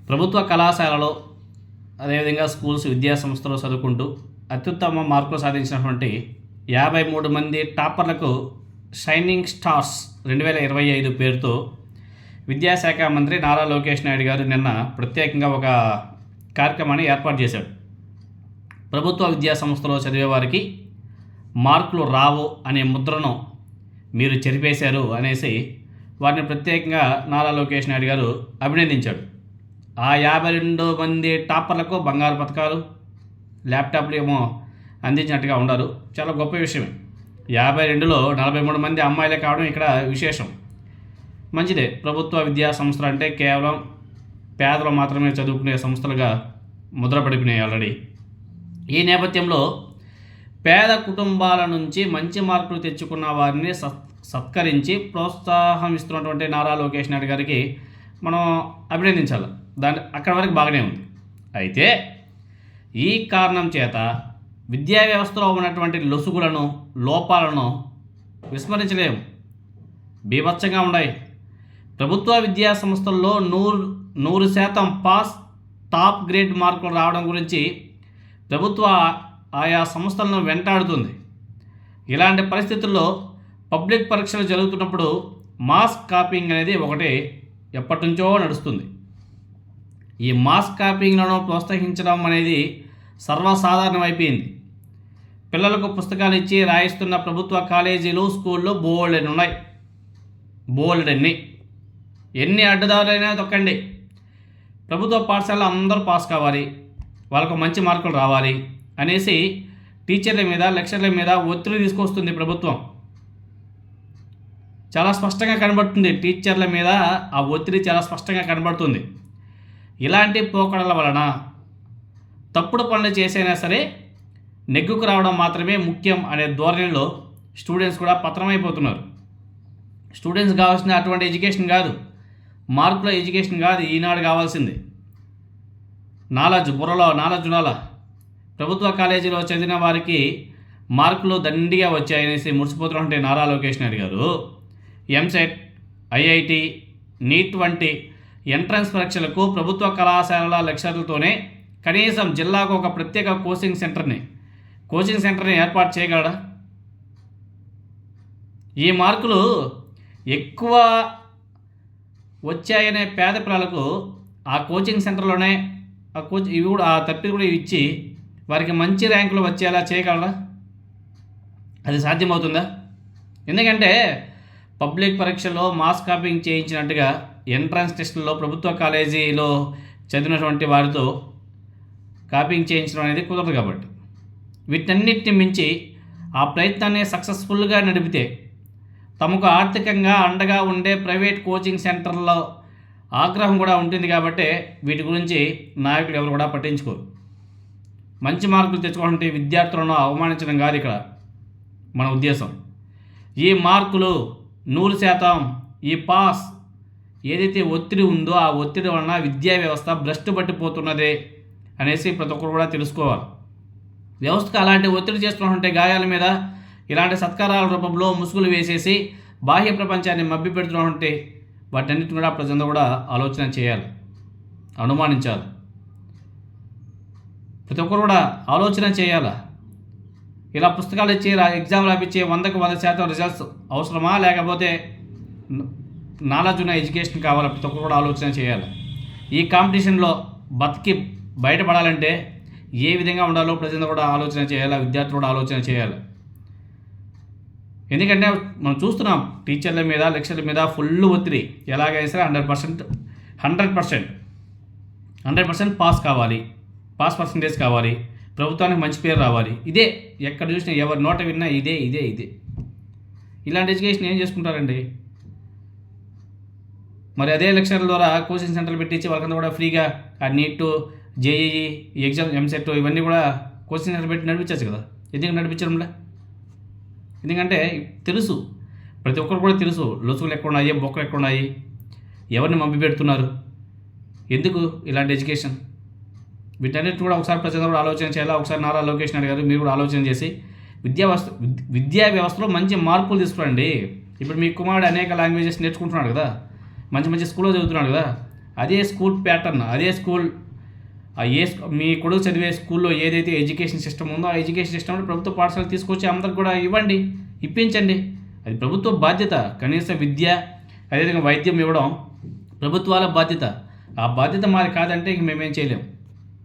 ప్రభుత్వ కళాశాలలో అదేవిధంగా స్కూల్స్ విద్యా సంస్థలో చదువుకుంటూ అత్యుత్తమ మార్కులు సాధించినటువంటి 53 మంది టాపర్లకు షైనింగ్ స్టార్స్ 2025 పేరుతో విద్యాశాఖ మంత్రి నారా లోకేష్ నాయుడు గారు నిన్న ప్రత్యేకంగా ఒక కార్యక్రమాన్ని ఏర్పాటు చేశాడు. ప్రభుత్వ విద్యా సంస్థలో చదివే వారికి మార్కులు రావు అనే ముద్రను మీరు చెరిపేశారు అనేసి వారిని ప్రత్యేకంగా నారా లోకేష్ నాయుడు గారు అభినందించాడు. ఆ 52 మంది టాపర్లకు బంగారు పథకాలు, ల్యాప్టాప్లు ఏమో అందించినట్టుగా ఉన్నారు. చాలా గొప్ప విషయమే. 52లో 43 మంది అమ్మాయిలే కావడం ఇక్కడ విశేషం. మంచిదే. ప్రభుత్వ విద్యా సంస్థలు అంటే కేవలం పేదలు మాత్రమే చదువుకునే సంస్థలుగా ముద్రపడిపోయినాయి ఆల్రెడీ. ఈ నేపథ్యంలో పేద కుటుంబాల నుంచి మంచి మార్కులు తెచ్చుకున్న వారిని సత్కరించి ప్రోత్సాహం ఇస్తున్నటువంటి నారా లోకేష్ నాయుడు గారికి మనం అభినందించాలి. అక్కడి వరకు బాగానే ఉంది. అయితే ఈ కారణం చేత విద్యా వ్యవస్థలో ఉన్నటువంటి లొసుగులను, లోపాలను విస్మరించలేము. బీభత్సంగా ఉన్నాయి. ప్రభుత్వ విద్యా సంస్థల్లో 100% పాస్, టాప్ గ్రేడ్ మార్కులు రావడం గురించి ప్రభుత్వ ఆయా సంస్థలను వెంటాడుతుంది. ఇలాంటి పరిస్థితుల్లో పబ్లిక్ పరీక్షలు జరుగుతున్నప్పుడు మాస్ కాపీయింగ్ అనేది ఒకటి ఎప్పటి నుంచో నడుస్తుంది. ఈ మాస్ కాపీయింగ్లను ప్రోత్సహించడం అనేది సర్వసాధారణమైపోయింది. పిల్లలకు పుస్తకాలు ఇచ్చి రాయిస్తున్న ప్రభుత్వ కాలేజీలు, స్కూళ్ళు బోల్డన్ని ఎన్ని అడ్డదారులైనా తొక్కండి. ప్రభుత్వ పాఠశాలలో అందరూ పాస్ కావాలి, వాళ్ళకు మంచి మార్కులు రావాలి అనేసి టీచర్ల మీద, లెక్చర్ల మీద ఒత్తిడి తీసుకొస్తుంది ప్రభుత్వం. చాలా స్పష్టంగా కనబడుతుంది. టీచర్ల మీద ఆ ఒత్తిడి చాలా స్పష్టంగా కనబడుతుంది. ఇలాంటి పోకడల వలన తప్పుడు పనులు చేసైనా సరే నెగ్గుకు రావడం మాత్రమే ముఖ్యం అనే ధోరణిలో స్టూడెంట్స్ కూడా పతనమైపోతున్నారు. స్టూడెంట్స్ కావాల్సిన అటువంటి ఎడ్యుకేషన్ కాదు, మార్కుల ఎడ్యుకేషన్ కాదు ఈనాడు కావాల్సింది. బుర్రలో నాలెడ్జ్ ఉండాలా. ప్రభుత్వ కాలేజీలో చదివిన వారికి మార్కులు దండిగా వచ్చాయనేసి మురిసిపోతున్నటువంటి నారా లోకేష్ నాయుడు గారు ఎంసెట్, ఐఐటి, నీట్ వంటి ఎంట్రన్స్ పరీక్షలకు ప్రభుత్వ కళాశాలల లెక్చర్లతోనే కనీసం జిల్లాకు ఒక ప్రత్యేక కోచింగ్ సెంటర్ని ఏర్పాటు చేయగలడా? ఈ మార్కులు ఎక్కువ వచ్చాయనే పేద పిల్లలకు ఆ కోచింగ్ సెంటర్లోనే ఆ తప్పిది కూడా ఇచ్చి వారికి మంచి ర్యాంకులు వచ్చేలా చేయగలరా? అది సాధ్యమవుతుందా? ఎందుకంటే పబ్లిక్ పరీక్షల్లో మాస్ కాపీయింగ్ చేయించినట్టుగా ఎంట్రన్స్ టెస్టుల్లో ప్రభుత్వ కాలేజీలో చదివినటువంటి వారితో కాపీయింగ్ చేయించడం అనేది కుదరదు. కాబట్టి వీటన్నిటిని మించి ఆ ప్రయత్నాన్ని సక్సెస్ఫుల్గా నడిపితే తమకు ఆర్థికంగా అండగా ఉండే ప్రైవేట్ కోచింగ్ సెంటర్లో ఆగ్రహం కూడా ఉంటుంది. కాబట్టి వీటి గురించి నాయకులు ఎవరు కూడా పట్టించుకోరు. మంచి మార్కులు తెచ్చుకోవాలంటే విద్యార్థులను అవమానించడం కాదు ఇక్కడ మన ఉద్దేశం. ఈ మార్కులు 100%, ఈ పాస్ ఏదైతే ఒత్తిడి ఉందో ఆ ఒత్తిడి వలన విద్యా వ్యవస్థ భ్రష్టు పట్టిపోతున్నదే అనేసి ప్రతి ఒక్కరు కూడా తెలుసుకోవాలి. వ్యవస్థకు అలాంటి ఒత్తిడి చేస్తున్నటువంటి గాయాల మీద ఇలాంటి సత్కారాల రూపంలో ముసుగులు వేసేసి బాహ్య ప్రపంచాన్ని మభ్య పెడుతున్నటువంటి వాటన్నిటిని కూడా ప్రజలు కూడా ఆలోచన చేయాలి, అనుమానించాలి. ప్రతి ఒక్కరు కూడా ఆలోచన చేయాలి. ఇలా పుస్తకాలు ఇచ్చి ఎగ్జామ్ రాపించి 100కు 100% రిజల్ట్స్ అవసరమా, లేకపోతే నాలెడ్జ్ ఉన్న ఎడ్యుకేషన్ కావాలా? ప్రతి ఒక్కరు కూడా ఆలోచన చేయాలి. ఈ కాంపిటీషన్లో బతికి బయటపడాలంటే ఏ విధంగా ఉండాలో ప్రజలు కూడా ఆలోచన చేయాలి, విద్యార్థులు కూడా ఆలోచన చేయాలి. ఎందుకంటే మనం చూస్తున్నాం టీచర్ల మీద, లెక్చర్ల మీద ఫుల్ ఒత్తిడి. ఎలాగైనా సరే 100% పాస్ కావాలి, పాస్ పర్సంటేజ్ కావాలి, ప్రభుత్వానికి మంచి పేరు రావాలి. ఇదే ఎక్కడ చూసినా ఎవరి నోట విన్నా ఇదే. ఇలాంటి ఎడ్యుకేషన్ ఏం చేసుకుంటారండి? మరి అదే లెక్చర్ల ద్వారా కోచింగ్ సెంటర్లు పెట్టించి వాళ్ళకంతా కూడా ఫ్రీగా ఆ నీట్, జేఈఈ ఎగ్జామ్, ఎంసెట్ ఇవన్నీ కూడా కోచింగ్ సెంటర్ పెట్టి నడిపించచ్చు కదా. ఎందుకు నడిపించడంలే? ఎందుకంటే తెలుసు, ప్రతి ఒక్కరు కూడా తెలుసు లొసుగులు ఎక్కడ ఉన్నాయి, బొక్కలు ఎక్కడ ఉన్నాయి, ఎవరిని మభ్య పెడుతున్నారు, ఎందుకు ఇలాంటి ఎడ్యుకేషన్. వీటన్నిటి కూడా ఒకసారి ప్రజలు కూడా ఆలోచన చేయాలి. ఒకసారి నారా లోకేష్ నాయుడు గారు మీరు కూడా ఆలోచన చేసి విద్యా వ్యవస్థలో మంచి మార్పులు తీసుకురండి. ఇప్పుడు మీ కుమారుడు అనేక లాంగ్వేజెస్ నేర్చుకుంటున్నాడు కదా, మంచి స్కూల్లో చదువుతున్నాడు కదా, అదే స్కూల్ ప్యాటర్న్, అదే స్కూల్ మీ కొడుకు చదివే స్కూల్లో ఏదైతే ఎడ్యుకేషన్ సిస్టమ్ ఉందో ఆ ఎడ్యుకేషన్ సిస్టమ్లో ప్రభుత్వ పాఠశాలలు తీసుకొచ్చి అందరికి కూడా ఇప్పించండి. అది ప్రభుత్వ బాధ్యత. కనీస విద్య, అదేవిధంగా వైద్యం ఇవ్వడం ప్రభుత్వాల బాధ్యత. ఆ బాధ్యత మాది కాదంటే ఇంక మేమేం చేయలేము.